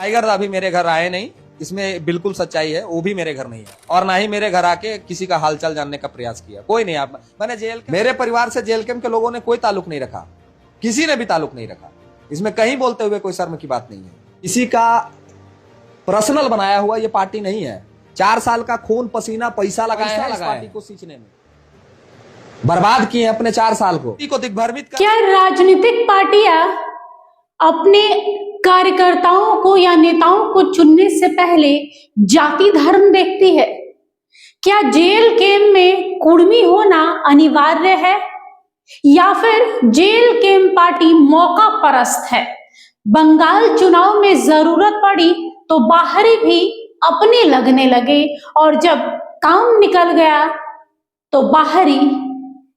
Tiger अभी मेरे घर आए नहीं, इसमें बिल्कुल सच्चाई है। वो भी मेरे घर नहीं है और ना ही मेरे घर आके किसी का हालचाल जानने का प्रयास किया। कोई नहीं। आप मैंने मेरे परिवार से जेल कैंप के लोगों ने कोई ताल्लुक नहीं रखा, किसी ने भी ताल्लुक नहीं रखा। इसमें कहीं बोलते हुए कोई शर्म की बात नहीं है। किसी का पर्सनल बनाया हुआ ये पार्टी नहीं है। 4 साल का खून पसीना पैसा लगाए हैं इस पार्टी को सींचने में, बर्बाद किए अपने 4 साल को दिग्भ्रमित कर। क्या राजनीतिक पार्टियां अपने कार्यकर्ताओं को या नेताओं को चुनने से पहले जाति धर्म देखती है? क्या जेल कैंप में कुर्मी होना अनिवार्य है या फिर जेल कैंप पार्टी मौका परस्त है? बंगाल चुनाव में जरूरत पड़ी तो बाहरी भी अपने लगने लगे और जब काम निकल गया तो बाहरी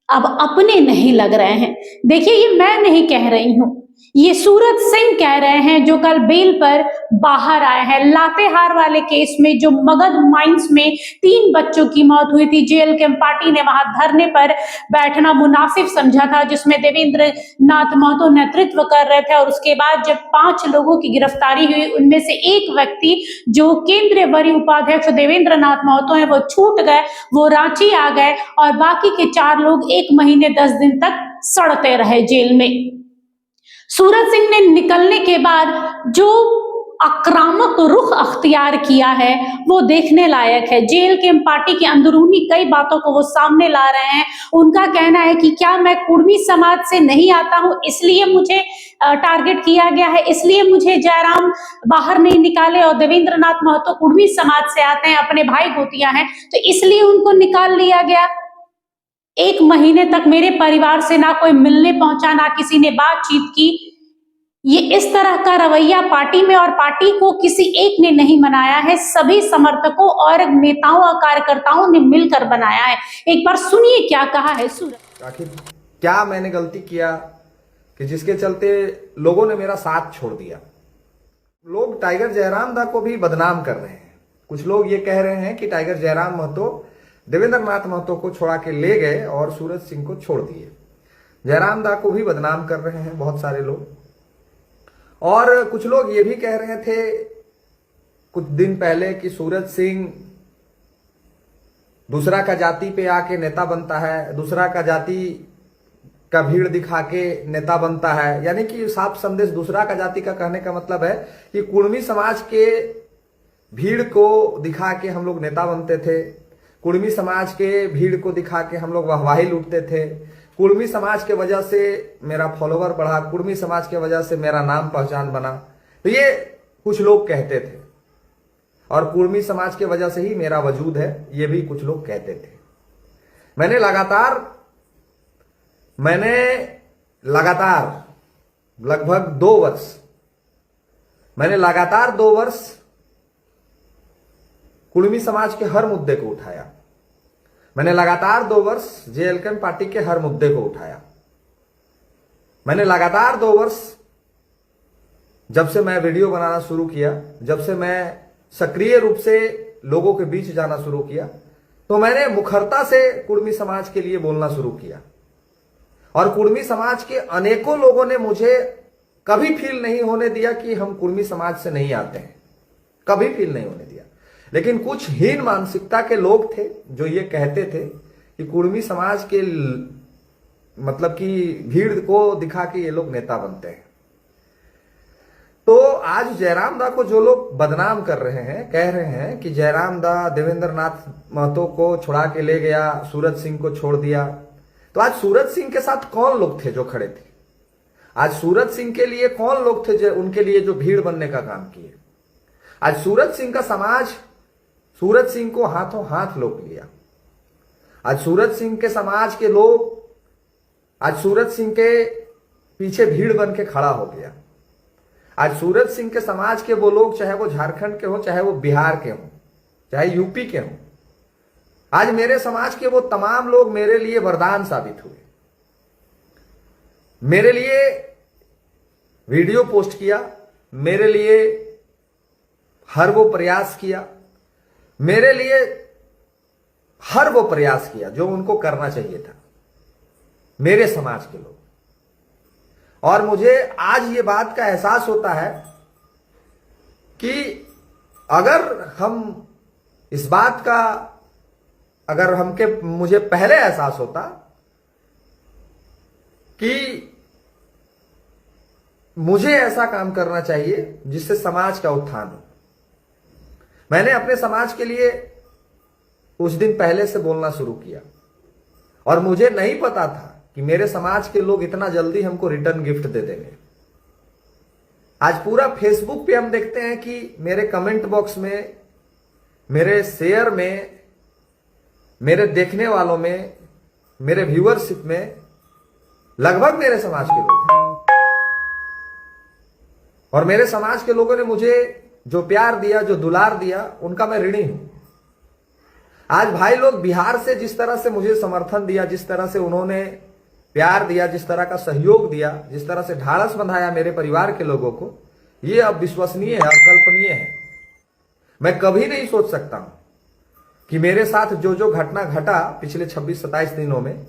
अब अपने नहीं लग रहे हैं। देखिए, ये मैं नहीं कह रही हूं, ये सूरज सिंह कह रहे हैं जो कल बेल पर बाहर आए हैं। लातेहार वाले केस में जो मगध माइंस में 3 बच्चों की मौत हुई थी, जेल कैंप पार्टी ने वहां धरने पर बैठना मुनासिब समझा था, जिसमें देवेंद्र नाथ महतो नेतृत्व कर रहे थे। और उसके बाद जब 5 लोगों की गिरफ्तारी हुई, उनमें से एक व्यक्ति जो केंद्रीय वरीय उपाध्यक्ष देवेंद्र नाथ महतो है वो छूट गए, वो रांची आ गए और बाकी के 4 लोग 1 महीने 10 दिन तक सड़ते रहे जेल में। सूरज सिंह ने निकलने के बाद जो आक्रामक रुख अख्तियार किया है वो देखने लायक है। जेल कैंप पार्टी की अंदरूनी कई बातों को वो सामने ला रहे हैं। उनका कहना है कि क्या मैं कुर्मी समाज से नहीं आता हूं इसलिए मुझे टारगेट किया गया है, इसलिए मुझे जयराम बाहर नहीं निकाले, और देवेंद्र नाथ महतो कुर्मी समाज से आते हैं, अपने भाई गोतियां हैं, तो इसलिए उनको निकाल लिया गया। 1 महीने तक मेरे परिवार से ना कोई मिलने पहुंचा, ना किसी ने बातचीत की। ये इस तरह का रवैया पार्टी में, और पार्टी को किसी एक ने नहीं बनाया है, सभी समर्थकों और नेताओं और कार्यकर्ताओं ने मिलकर बनाया है। एक बार सुनिए क्या कहा है सूरज। आखिर क्या मैंने गलती किया कि जिसके चलते लोगों ने मेरा साथ छोड़ दिया? लोग टाइगर जयराम दा को भी बदनाम कर रहे हैं। कुछ लोग ये कह रहे हैं कि टाइगर जयराम महतो देवेंद्र नाथ महतो को छोड़ा के ले गए और सूरज सिंह को छोड़ दिए। जयराम दा को भी बदनाम कर रहे हैं बहुत सारे लोग। और कुछ लोग ये भी कह रहे थे कुछ दिन पहले कि सूरज सिंह दूसरा का जाति पे आके नेता बनता है, दूसरा का जाति का भीड़ दिखा के नेता बनता है। यानी कि साफ संदेश दूसरा का जाति का कहने का मतलब है कि कुर्मी समाज के भीड़ को दिखा के हम लोग नेता बनते थे, कुर्मी समाज के भीड़ को दिखा के हम लोग वाहवाही लूटते थे, कुर्मी समाज के वजह से मेरा फॉलोवर बढ़ा, कुर्मी समाज के वजह से मेरा नाम पहचान बना। तो ये कुछ लोग कहते थे, और कुर्मी समाज के वजह से ही मेरा वजूद है, ये भी कुछ लोग कहते थे। मैंने लगातार लगभग 2 वर्ष मैंने लगातार 2 वर्ष कुर्मी समाज के हर मुद्दे को उठाया। मैंने लगातार 2 वर्ष जेल कैंप पार्टी के हर मुद्दे को उठाया। मैंने लगातार 2 वर्ष, जब से मैं वीडियो बनाना शुरू किया, जब से मैं सक्रिय रूप से लोगों के बीच जाना शुरू किया, तो मैंने मुखरता से कुर्मी समाज के लिए बोलना शुरू किया। और कुर्मी समाज के अनेकों लोगों ने मुझे कभी फील नहीं होने दिया कि हम कुर्मी समाज से नहीं आते हैं, कभी फील नहीं होने दिया। लेकिन कुछ हीन मानसिकता के लोग थे जो ये कहते थे कि कुर्मी समाज के मतलब कि भीड़ को दिखा के ये लोग नेता बनते हैं। तो आज जयराम दा को जो लोग बदनाम कर रहे हैं, कह रहे हैं कि जयराम दा देवेंद्र नाथ महतो को छुड़ा के ले गया, सूरज सिंह को छोड़ दिया। तो आज सूरज सिंह के साथ कौन लोग थे जो खड़े थे? आज सूरज सिंह के लिए कौन लोग थे जो उनके लिए जो भीड़ बनने का काम किए? आज सूरज सिंह का समाज सूरज सिंह को हाथों हाथ लोग लिया। आज सूरज सिंह के समाज के लोग आज सूरज सिंह के पीछे भीड़ बन के खड़ा हो गया। आज सूरज सिंह के समाज के वो लोग, चाहे वो झारखंड के हो, चाहे वो बिहार के हो, चाहे यूपी के हो, आज मेरे समाज के वो तमाम लोग मेरे लिए वरदान साबित हुए। मेरे लिए वीडियो पोस्ट किया, मेरे लिए हर वो प्रयास किया, मेरे लिए हर वो प्रयास किया जो उनको करना चाहिए था, मेरे समाज के लोग। और मुझे आज ये बात का एहसास होता है कि अगर हम इस बात का अगर मुझे पहले एहसास होता कि मुझे ऐसा काम करना चाहिए जिससे समाज का उत्थान हो। मैंने अपने समाज के लिए कुछ दिन पहले से बोलना शुरू किया और मुझे नहीं पता था कि मेरे समाज के लोग इतना जल्दी हमको रिटर्न गिफ्ट दे देंगे। आज पूरा फेसबुक पे हम देखते हैं कि मेरे कमेंट बॉक्स में, मेरे शेयर में, मेरे देखने वालों में, मेरे व्यूअरशिप में लगभग मेरे समाज के लोग हैं। और मेरे समाज के लोगों ने मुझे जो प्यार दिया, जो दुलार दिया, उनका मैं ऋणी हूं। आज भाई लोग बिहार से जिस तरह से मुझे समर्थन दिया, जिस तरह से उन्होंने प्यार दिया, जिस तरह का सहयोग दिया, जिस तरह से ढाढ़स बंधाया मेरे परिवार के लोगों को, ये अब विश्वसनीय है, अकल्पनीय है। मैं कभी नहीं सोच सकता हूं कि मेरे साथ जो जो घटना घटा पिछले 26-27 दिनों में,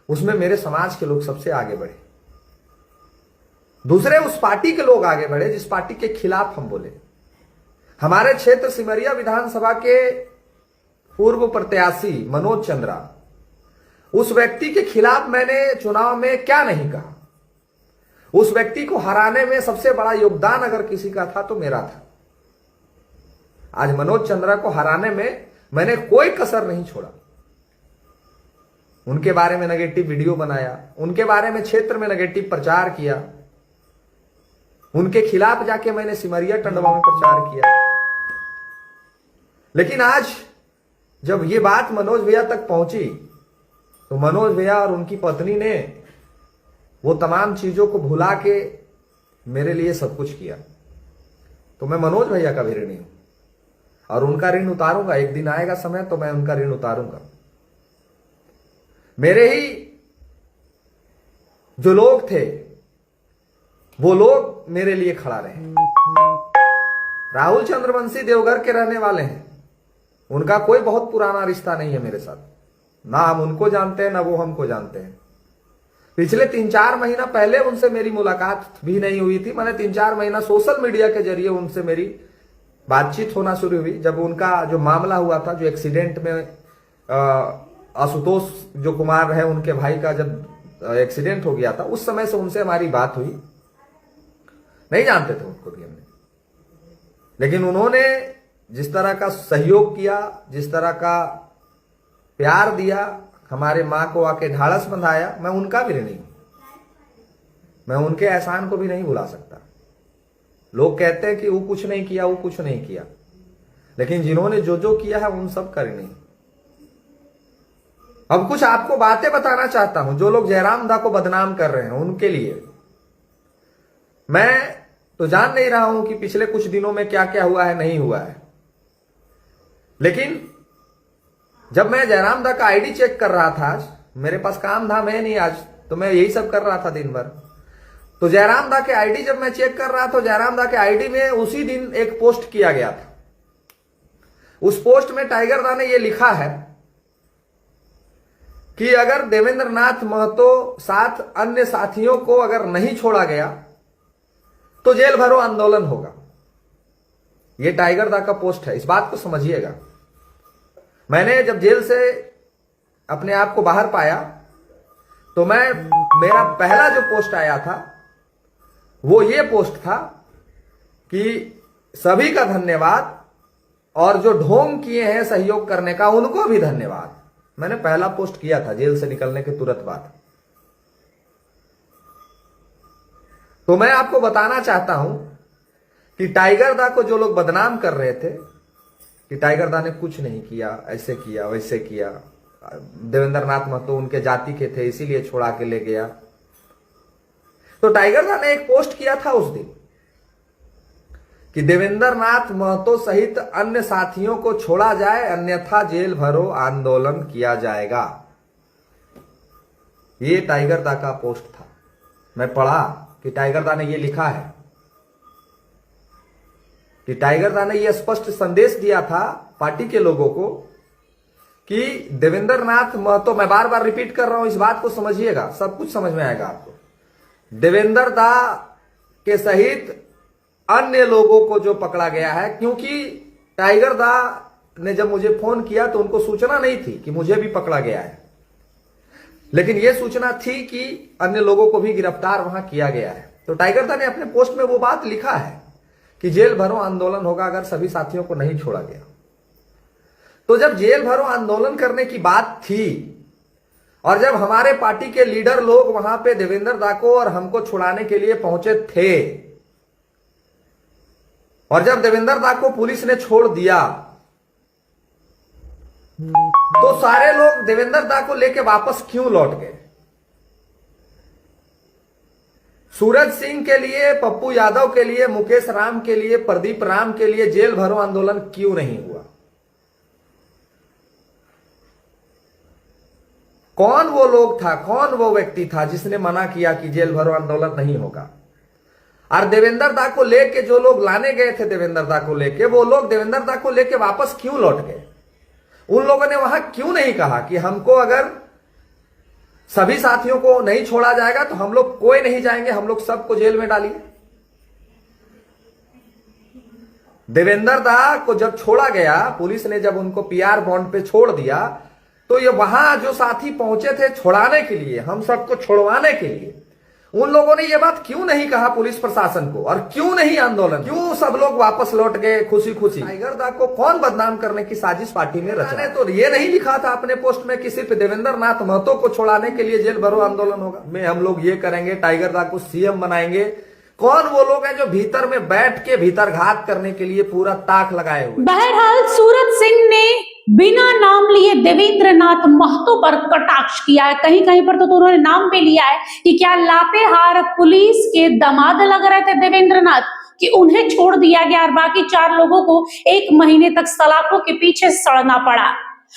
उसमें मेरे समाज के लोग सबसे आगे बढ़े। दूसरे उस पार्टी के लोग आगे बढ़े जिस पार्टी के खिलाफ हम बोले। हमारे क्षेत्र सिमरिया विधानसभा के पूर्व प्रत्याशी मनोज चंद्रा, उस व्यक्ति के खिलाफ मैंने चुनाव में क्या नहीं कहा। उस व्यक्ति को हराने में सबसे बड़ा योगदान अगर किसी का था तो मेरा था। आज मनोज चंद्रा को हराने में मैंने कोई कसर नहीं छोड़ा। उनके बारे में नेगेटिव वीडियो बनाया, उनके बारे में क्षेत्र में नेगेटिव प्रचार किया, उनके खिलाफ जाके मैंने सिमरिया टंडवा में प्रचार किया। लेकिन आज जब ये बात मनोज भैया तक पहुंची तो मनोज भैया और उनकी पत्नी ने वो तमाम चीजों को भुला के मेरे लिए सब कुछ किया। तो मैं मनोज भैया का भी ऋणी हूं और उनका ऋण उतारूंगा। एक दिन आएगा समय तो मैं उनका ऋण उतारूंगा। मेरे ही जो लोग थे वो लोग मेरे लिए खड़ा रहे। राहुल चंद्रवंशी देवघर के रहने वाले हैं, उनका कोई बहुत पुराना रिश्ता नहीं है मेरे साथ, ना हम उनको जानते हैं ना वो हमको जानते हैं। पिछले 3-4 महीना पहले उनसे मेरी मुलाकात भी नहीं हुई थी। मैंने 3-4 महीना सोशल मीडिया के जरिए उनसे मेरी बातचीत होना शुरू हुई। जब उनका जो मामला हुआ था, जो एक्सीडेंट में आशुतोष जो कुमार रहे उनके भाई का जब एक्सीडेंट हो गया था, उस समय से उनसे हमारी बात हुई। नहीं जानते थे उनको भी हमने, लेकिन उन्होंने जिस तरह का सहयोग किया, जिस तरह का प्यार दिया, हमारे मां को आके ढाढ़स बंधाया, मैं उनका भी ऋणी हूं। मैं उनके एहसान को भी नहीं भुला सकता। लोग कहते हैं कि वो कुछ नहीं किया, वो कुछ नहीं किया, लेकिन जिन्होंने जो जो किया है उन सब का ऋणी। अब कुछ आपको बातें बताना चाहता हूं। जो लोग जयराम दा को बदनाम कर रहे हैं उनके लिए मैं तो जान नहीं रहा हूं कि पिछले कुछ दिनों में क्या क्या हुआ है, नहीं हुआ है, लेकिन जब मैं जयराम दा का आईडी चेक कर रहा था, आज मेरे पास काम धाम है नहीं आज, तो मैं यही सब कर रहा था दिन भर। तो जयराम दा के आईडी जब मैं चेक कर रहा था, जयराम दा के आईडी में उसी दिन एक पोस्ट किया गया था। उस पोस्ट में टाइगर दा ने यह लिखा है कि अगर देवेंद्र नाथ महतो साथ अन्य साथियों को अगर नहीं छोड़ा गया तो जेल भरो आंदोलन होगा। यह टाइगर दा का पोस्ट है, इस बात को समझिएगा। मैंने जब जेल से अपने आप को बाहर पाया तो मेरा पहला जो पोस्ट आया था वो ये पोस्ट था कि सभी का धन्यवाद और जो ढोंग किए हैं सहयोग करने का उनको भी धन्यवाद। मैंने पहला पोस्ट किया था जेल से निकलने के तुरंत बाद। तो मैं आपको बताना चाहता हूं कि टाइगर दा को जो लोग बदनाम कर रहे थे कि टाइगर दा ने कुछ नहीं किया, ऐसे किया वैसे किया, देवेंद्र नाथ महतो उनके जाति के थे इसीलिए छोड़ा के ले गया, तो टाइगर दा ने एक पोस्ट किया था उस दिन कि देवेंद्र नाथ महतो सहित अन्य साथियों को छोड़ा जाए अन्यथा जेल भरो आंदोलन किया जाएगा। ये टाइगर दा का पोस्ट था। मैं पढ़ा कि टाइगर दा ने ये लिखा है कि टाइगर दा ने यह स्पष्ट संदेश दिया था पार्टी के लोगों को कि देवेंद्र नाथ महतो, मैं बार बार रिपीट कर रहा हूं, इस बात को समझिएगा, सब कुछ समझ में आएगा आपको। देवेंद्र दा के सहित अन्य लोगों को जो पकड़ा गया है, क्योंकि टाइगर दा ने जब मुझे फोन किया तो उनको सूचना नहीं थी कि मुझे भी पकड़ा गया है, लेकिन यह सूचना थी कि अन्य लोगों को भी गिरफ्तार वहां किया गया है। तो टाइगर दा ने अपने पोस्ट में वो बात लिखा है कि जेल भरो आंदोलन होगा अगर सभी साथियों को नहीं छोड़ा गया। तो जब जेल भरो आंदोलन करने की बात थी और जब हमारे पार्टी के लीडर लोग वहां पे देवेंद्र दा को और हमको छुड़ाने के लिए पहुंचे थे, और जब देवेंद्र दा को पुलिस ने छोड़ दिया तो सारे लोग देवेंद्र दा को लेके वापस क्यों लौट गए? सूरज सिंह के लिए, पप्पू यादव के लिए, मुकेश राम के लिए, प्रदीप राम के लिए जेल भरो आंदोलन क्यों नहीं हुआ? कौन वो लोग था, कौन वो व्यक्ति था जिसने मना किया कि जेल भरो आंदोलन नहीं होगा? और देवेंद्र दा को लेके जो लोग लाने गए थे, देवेंद्र दा को लेके, वो लोग देवेंद्र दा को लेके वापस क्यों लौट गए? उन लोगों ने वहां क्यों नहीं कहा कि हमको अगर सभी साथियों को नहीं छोड़ा जाएगा तो हम लोग कोई नहीं जाएंगे, हम लोग सबको जेल में डालिए? देवेंद्र दा को जब छोड़ा गया, पुलिस ने जब उनको पीआर बॉन्ड पे छोड़ दिया, तो ये वहां जो साथी पहुंचे थे छुड़ाने के लिए, हम सबको छुड़वाने के लिए, उन लोगों ने ये बात क्यों नहीं कहा पुलिस प्रशासन को? और क्यों नहीं आंदोलन? क्यों सब लोग वापस लौट गए खुशी खुशी? टाइगर दा को कौन बदनाम करने की साजिश पार्टी में रचा? तो ये नहीं लिखा था अपने पोस्ट में कि सिर्फ देवेंद्र नाथ महतो को छुड़ाने के लिए जेल भरो आंदोलन होगा, में हम लोग ये करेंगे, टाइगर दा को सीएम बनाएंगे। कौन वो लोग हैं जो भीतर में बैठ के भीतरघात करने के लिए पूरा ताक लगाए हुए? बहरहाल सूरज सिंह ने बिना नाम लिए देवेंद्र नाथ महतो पर कटाक्ष किया है। कहीं कहीं पर तो उन्होंने नाम भी लिया है कि क्या लातेहार पुलिस के दामाद लग रहे थे देवेंद्र नाथ, कि उन्हें छोड़ दिया गया और बाकी 4 लोगों को 1 महीने तक सलाखों के पीछे सड़ना पड़ा।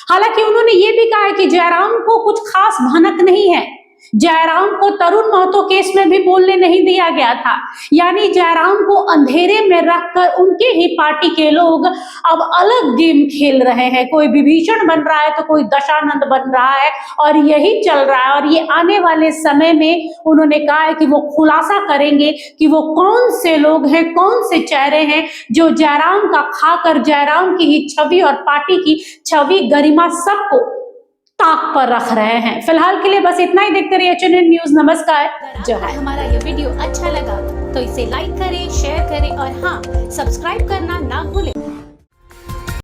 हालांकि उन्होंने ये भी कहा है कि जयराम को कुछ खास भनक नहीं है, जयराम को तरुण महतो केस में भी बोलने नहीं दिया गया था। यानी जयराम को अंधेरे में रखकर उनके ही पार्टी के लोग अब अलग गेम खेल रहे हैं। कोई विभीषण बन रहा है तो कोई दशानंद बन रहा है, और यही चल रहा है। और ये आने वाले समय में उन्होंने कहा है कि वो खुलासा करेंगे कि वो कौन से लोग हैं, कौन से चेहरे हैं जो जयराम का खाकर जयराम की ही छवि और पार्टी की छवि, गरिमा सबको ताक पर रख रहे हैं। फिलहाल के लिए बस इतना ही। देखते रहिए HNN न्यूज। नमस्कार। जो है हमारा ये वीडियो अच्छा लगा तो इसे लाइक करें, शेयर करें और हाँ, सब्सक्राइब करना ना भूलें।